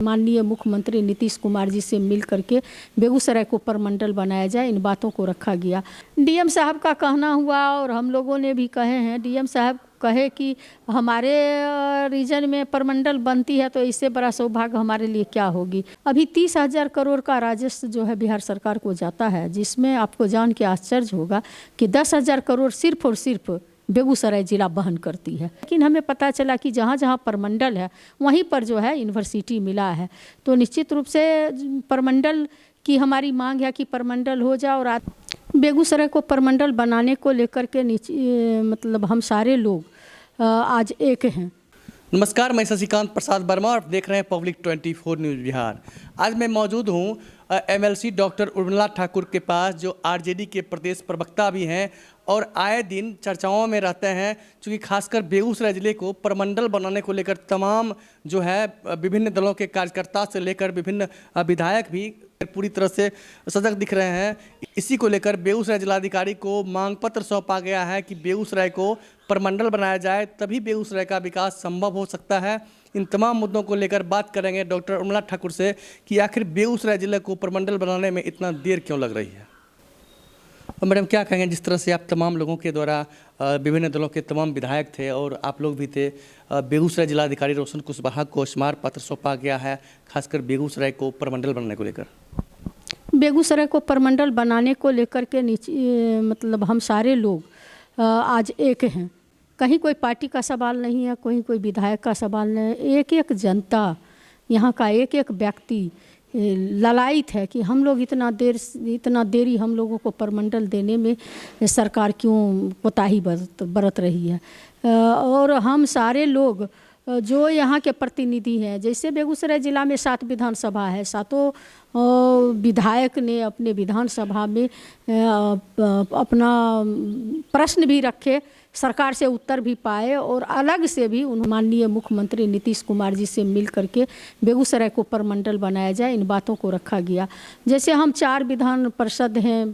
माननीय मुख्यमंत्री नीतीश कुमार जी से मिल करके बेगूसराय को प्रमंडल बनाया जाए, इन बातों को रखा गया। डीएम साहब का कहना हुआ और हम लोगों ने भी कहे हैं। डीएम साहब कहे कि हमारे रीजन में प्रमंडल बनती है तो इससे बड़ा सौभाग्य हमारे लिए क्या होगी। अभी 30,000 करोड़ का राजस्व जो है बिहार सरकार को जाता है, जिसमें आपको जान के आश्चर्य होगा कि 10,000 करोड़ सिर्फ और सिर्फ बेगूसराय जिला वहन करती है। लेकिन हमें पता चला कि जहाँ जहाँ प्रमंडल है वहीं पर जो है यूनिवर्सिटी मिला है, तो निश्चित रूप से प्रमंडल की हमारी मांग है कि प्रमंडल हो जाए। और बेगूसराय को प्रमंडल बनाने को लेकर के मतलब हम सारे लोग आज एक हैं। नमस्कार, मैं शशिकांत प्रसाद वर्मा और देख रहे हैं पब्लिक 24 न्यूज़ बिहार। आज मैं मौजूद हूँ एमएलसी डॉक्टर उर्मिला ठाकुर के पास, जो आरजेडी के प्रदेश प्रवक्ता भी हैं और आए दिन चर्चाओं में रहते हैं, क्योंकि खासकर बेगूसराय ज़िले को प्रमंडल बनाने को लेकर तमाम जो है विभिन्न दलों के कार्यकर्ता से लेकर विभिन्न विधायक भी पूरी तरह से सजग दिख रहे हैं। इसी को लेकर बेगूसराय जिलाधिकारी को मांग पत्र सौंपा गया है कि बेगूसराय को प्रमंडल बनाया जाए, तभी बेगूसराय का विकास संभव हो सकता है। इन तमाम मुद्दों को लेकर बात करेंगे डॉक्टर उर्मिला ठाकुर से कि आखिर बेगूसराय जिले को प्रमंडल बनाने में इतना देर क्यों लग रही है। और मैडम, क्या कहेंगे, जिस तरह से आप तमाम लोगों के द्वारा विभिन्न दलों के तमाम विधायक थे और आप लोग भी थे, बेगूसराय जिलाधिकारी रोशन कुशवाहा को स्मारक पत्र सौंपा गया है खासकर बेगूसराय को प्रमंडल बनाने को लेकर। बेगूसराय को प्रमंडल बनाने को लेकर के मतलब हम सारे लोग आज एक हैं। कहीं कोई पार्टी का सवाल नहीं है, कहीं कोई विधायक का सवाल नहीं है। एक एक जनता, यहाँ का एक एक व्यक्ति ललायित है कि हम लोग इतना देरी हम लोगों को प्रमंडल देने में सरकार क्यों कोताही बरत रही है। और हम सारे लोग जो यहाँ के प्रतिनिधि हैं, जैसे बेगूसराय ज़िला में 7 विधानसभा है, 7 विधायक ने अपने विधानसभा में अपना प्रश्न भी रखे, सरकार से उत्तर भी पाए और अलग से भी माननीय मुख्यमंत्री नीतीश कुमार जी से मिल करके बेगूसराय को प्रमंडल बनाया जाए, इन बातों को रखा गया। जैसे हम 4 विधान परिषद हैं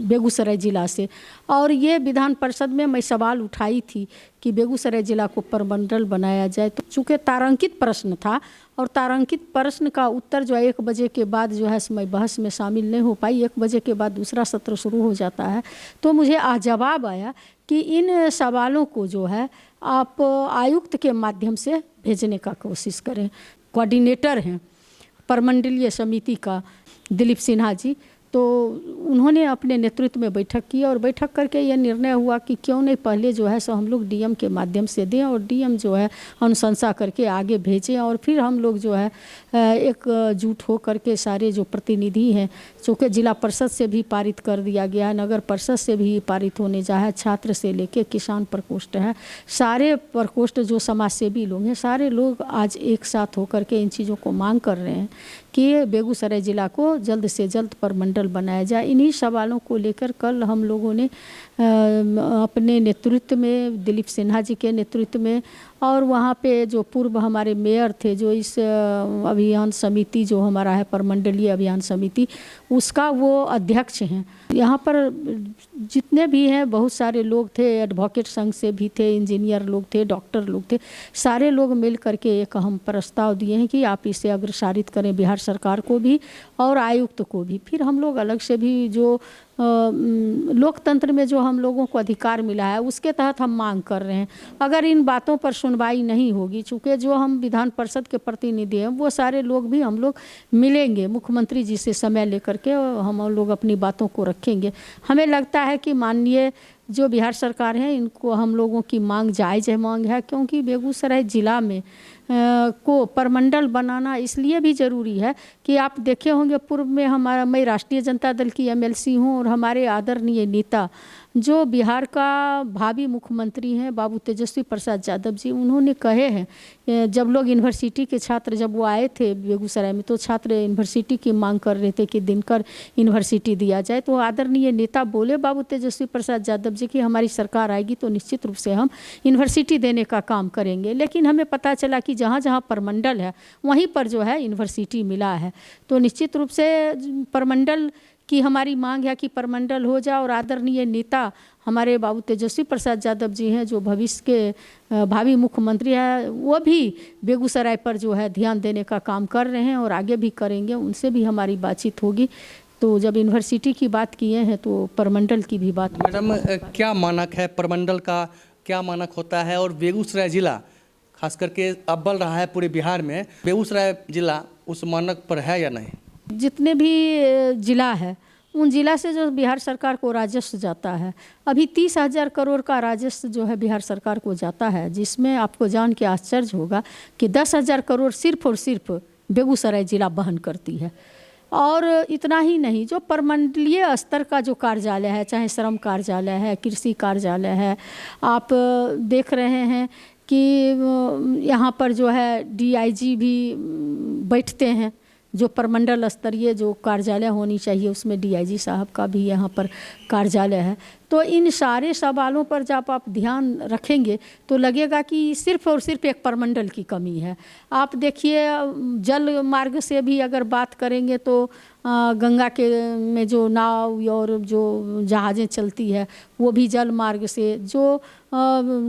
बेगूसराय ज़िला से, और ये विधान परिषद में मैं सवाल उठाई थी कि बेगूसराय ज़िला को प्रमंडल बनाया जाए। तो चूँकि तारांकित प्रश्न था और तारांकित प्रश्न का उत्तर जो है 1 बजे के बाद जो है मैं बहस में शामिल नहीं हो पाई। 1 बजे के बाद दूसरा सत्र शुरू हो जाता है, तो मुझे जवाब आया कि इन सवालों को जो है आप आयुक्त के माध्यम से भेजने का कोशिश करें। कोऑर्डिनेटर हैं प्रमंडलीय समिति का दिलीप सिन्हा जी, तो उन्होंने अपने नेतृत्व में बैठक की और बैठक करके ये निर्णय हुआ कि क्यों नहीं पहले जो है सो हम लोग डीएम के माध्यम से दें और डीएम जो है अनुशंसा करके आगे भेजें, और फिर हम लोग जो है एकजुट हो करके सारे जो प्रतिनिधि हैं, चूँकि जिला परिषद से भी पारित कर दिया गया है, नगर परिषद से भी पारित होने जा है, छात्र से लेके किसान प्रकोष्ठ है, सारे प्रकोष्ठ जो समाज सेवी लोग हैं, सारे लोग आज एक साथ होकर के इन चीज़ों को मांग कर रहे हैं कि बेगूसराय ज़िला को जल्द से जल्द प्रमंडल बनाया जाए। इन्हीं सवालों को लेकर कल हम लोगों ने अपने नेतृत्व में, दिलीप सिन्हा जी के नेतृत्व में, और वहाँ पे जो पूर्व हमारे मेयर थे, जो इस अभियान समिति जो हमारा है प्रमंडलीय अभियान समिति, उसका वो अध्यक्ष हैं। यहाँ पर जितने भी हैं बहुत सारे लोग थे, एडवोकेट संघ से भी थे, इंजीनियर लोग थे, डॉक्टर लोग थे, सारे लोग मिल करके एक हम प्रस्ताव दिए हैं कि आप इसे अग्रसारित करें बिहार सरकार को भी और आयुक्त को भी। फिर हम लोग अलग से भी जो लोकतंत्र में जो हम लोगों को अधिकार मिला है उसके तहत हम मांग कर रहे हैं। अगर इन बातों पर सुनवाई नहीं होगी, चूँकि जो हम विधान परिषद के प्रतिनिधि हैं वो सारे लोग भी हम लोग मिलेंगे मुख्यमंत्री जी से, समय लेकर के हम लोग अपनी बातों को रखेंगे। हमें लगता है कि माननीय जो बिहार सरकार है, इनको हम लोगों की मांग जायज़ मांग है, क्योंकि बेगूसराय ज़िला में को प्रमंडल बनाना इसलिए भी ज़रूरी है कि आप देखे होंगे पूर्व में मैं राष्ट्रीय जनता दल की एमएलसी हूँ और हमारे आदरणीय नेता जो बिहार का भावी मुख्यमंत्री हैं बाबू तेजस्वी प्रसाद यादव जी, उन्होंने कहे हैं जब लोग यूनिवर्सिटी के छात्र जब वो आए थे बेगूसराय में, तो छात्र यूनिवर्सिटी की मांग कर रहे थे कि दिनकर यूनिवर्सिटी दिया जाए, तो आदरणीय नेता बोले बाबू तेजस्वी प्रसाद यादव जी की हमारी सरकार आएगी तो निश्चित रूप से हम यूनिवर्सिटी देने का काम करेंगे। लेकिन हमें पता चला कि जहाँ जहाँ प्रमंडल है वहीं पर जो है यूनिवर्सिटी मिला है, तो निश्चित रूप से प्रमंडल कि हमारी मांग है कि प्रमंडल हो जाए और आदरणीय नेता हमारे बाबू तेजस्वी प्रसाद यादव जी हैं, जो भविष्य के भावी मुख्यमंत्री हैं, वो भी बेगूसराय पर जो है ध्यान देने का काम कर रहे हैं और आगे भी करेंगे। उनसे भी हमारी बातचीत होगी। तो जब यूनिवर्सिटी की बात किए हैं तो प्रमंडल की भी बात। मैडम, क्या मानक है प्रमंडल का, क्या मानक होता है, और बेगूसराय जिला खास करके अव्वल रहा है पूरे बिहार में, बेगूसराय जिला उस मानक पर है या नहीं? जितने भी जिला है उन जिला से जो बिहार सरकार को राजस्व जाता है, अभी 30,000 करोड़ का राजस्व जो है बिहार सरकार को जाता है, जिसमें आपको जान के आश्चर्य होगा कि 10,000 करोड़ सिर्फ और सिर्फ बेगूसराय जिला वहन करती है। और इतना ही नहीं, जो प्रमंडलीय स्तर का जो कार्यालय है, चाहे श्रम कार्यालय है, कृषि कार्यालय है, आप देख रहे हैं कि यहाँ पर जो है DIG भी बैठते हैं। जो प्रमंडल स्तरीय जो कार्यालय होनी चाहिए उसमें DIG साहब का भी यहाँ पर कार्यालय है। तो इन सारे सवालों पर जब आप ध्यान रखेंगे तो लगेगा कि सिर्फ और सिर्फ एक प्रमंडल की कमी है। आप देखिए, जल मार्ग से भी अगर बात करेंगे तो गंगा के में जो नाव और जो जहाज़ें चलती है वो भी जल मार्ग से, जो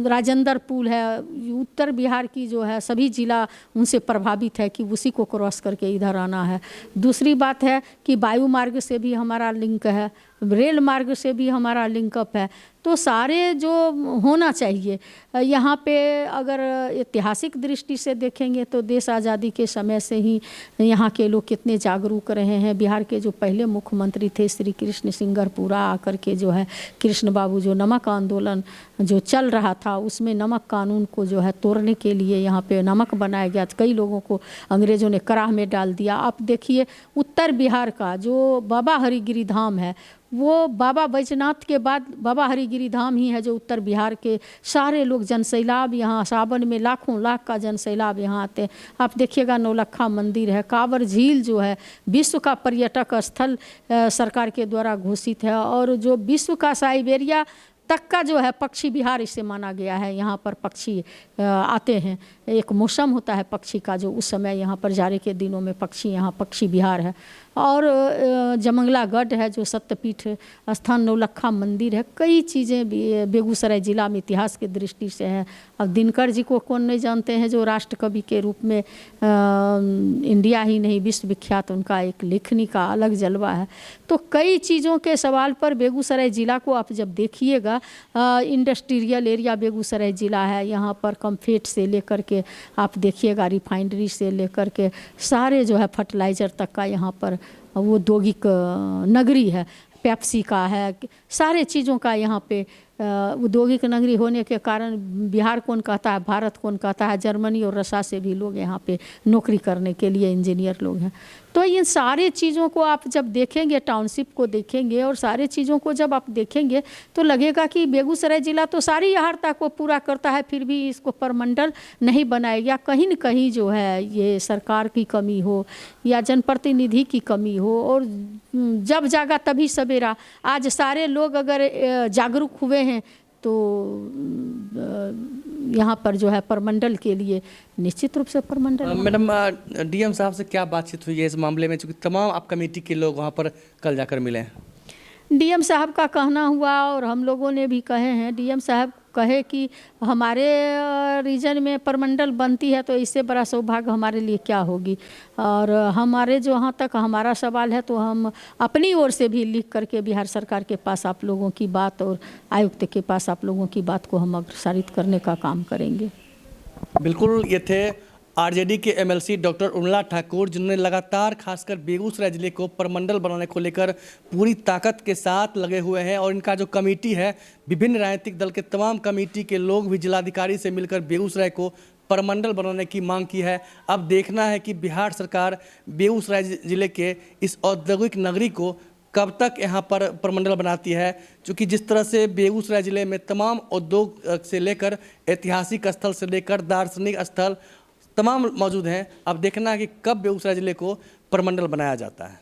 राजेंद्र पुल है, उत्तर बिहार की जो है सभी जिला उनसे प्रभावित है कि उसी को क्रॉस करके इधर आना है। दूसरी बात है कि वायु मार्ग से भी हमारा लिंक है, रेल मार्ग से भी हमारा लिंकअप है। तो सारे जो होना चाहिए यहाँ पे, अगर ऐतिहासिक दृष्टि से देखेंगे तो देश आज़ादी के समय से ही यहाँ के लोग कितने जागरूक रहे हैं। बिहार के जो पहले मुख्यमंत्री थे श्री कृष्ण सिंगरपुरा आकर के जो है कृष्ण बाबू, जो नमक आंदोलन जो चल रहा था उसमें नमक कानून को जो है तोड़ने के लिए यहाँ पे नमक बनाया गया। कई लोगों को अंग्रेज़ों ने कराह में डाल दिया। आप देखिए, उत्तर बिहार का जो बाबा हरिगिरी धाम है, वो बाबा बैजनाथ के बाद बाबा हरिगिरी धाम ही है जो उत्तर बिहार के सारे लोग जनसैलाब यहाँ सावन में लाखों लाख का जनसैलाब यहाँ आते हैं। आप देखिएगा, नौलखा मंदिर है, कांवर झील जो है विश्व का पर्यटक स्थल सरकार के द्वारा घोषित है, और जो विश्व का साइबेरिया तक का जो है पक्षी बिहार इसे माना गया है। यहाँ पर पक्षी आते हैं, एक मौसम होता है पक्षी का, जो उस समय यहाँ पर जाड़े के दिनों में पक्षी, यहाँ पक्षी बिहार है। और जमंगला गढ़ है जो सत्यपीठ स्थान, नौलखा मंदिर है, कई चीज़ें बेगूसराय जिला में इतिहास के दृष्टि से है। अब दिनकर जी को कौन नहीं जानते हैं, जो राष्ट्र कवि के रूप में इंडिया ही नहीं विश्व विख्यात, उनका एक लेखनी का अलग जलवा है। तो कई चीज़ों के सवाल पर बेगूसराय जिला को आप जब देखिएगा, इंडस्ट्रियल एरिया बेगूसराय जिला है। यहाँ पर कम्फेट से लेकर के आप देखिएगा, रिफाइनरी से लेकर के सारे जो है फर्टिलाइज़र तक का यहाँ पर वो औद्योगिक नगरी है। पेप्सी का है, सारे चीज़ों का यहाँ पे औद्योगिक नगरी होने के कारण बिहार कौन कहता है, भारत कौन कहता है, जर्मनी और रशिया से भी लोग यहाँ पे नौकरी करने के लिए इंजीनियर लोग हैं। तो इन सारे चीज़ों को आप जब देखेंगे, टाउनशिप को देखेंगे और सारे चीज़ों को जब आप देखेंगे तो लगेगा कि बेगूसराय जिला तो सारी अहर्ता को पूरा करता है, फिर भी इसको प्रमंडल नहीं बनाया गया। कहीं न कहीं जो है ये सरकार की कमी हो या जनप्रतिनिधि की कमी हो, और जब जागा तभी सवेरा। आज सारे लोग अगर जागरूक हुए हैं तो यहाँ पर जो है प्रमंडल के लिए निश्चित रूप से प्रमंडल। मैडम, DM साहब से क्या बातचीत हुई है इस मामले में, चूँकि तमाम आप कमेटी के लोग वहाँ पर कल जाकर मिले हैं? DM साहब का कहना हुआ और हम लोगों ने भी कहे हैं। DM साहब कहे कि हमारे रीजन में प्रमंडल बनती है तो इससे बड़ा सौभाग्य हमारे लिए क्या होगी, और हमारे जो यहाँ तक हमारा सवाल है तो हम अपनी ओर से भी लिख करके बिहार सरकार के पास आप लोगों की बात और आयुक्त के पास आप लोगों की बात को हम अग्रसारित करने का काम करेंगे। बिल्कुल, ये थे RJD के MLC डॉक्टर उर्मिला ठाकुर, जिन्होंने लगातार खासकर बेगूसराय जिले को प्रमंडल बनाने को लेकर पूरी ताकत के साथ लगे हुए हैं। और इनका जो कमेटी है, विभिन्न राजनीतिक दल के तमाम कमेटी के लोग भी जिलाधिकारी से मिलकर बेगूसराय को प्रमंडल बनाने की मांग की है। अब देखना है कि बिहार सरकार बेगूसराय जिले के इस औद्योगिक नगरी को कब तक यहाँ पर प्रमंडल बनाती है, क्योंकि जिस तरह से बेगूसराय जिले में तमाम उद्योग से लेकर ऐतिहासिक स्थल से लेकर दार्शनिक स्थल तमाम मौजूद हैं। अब देखना है कि कब बेगूसराय जिले को प्रमंडल बनाया जाता है।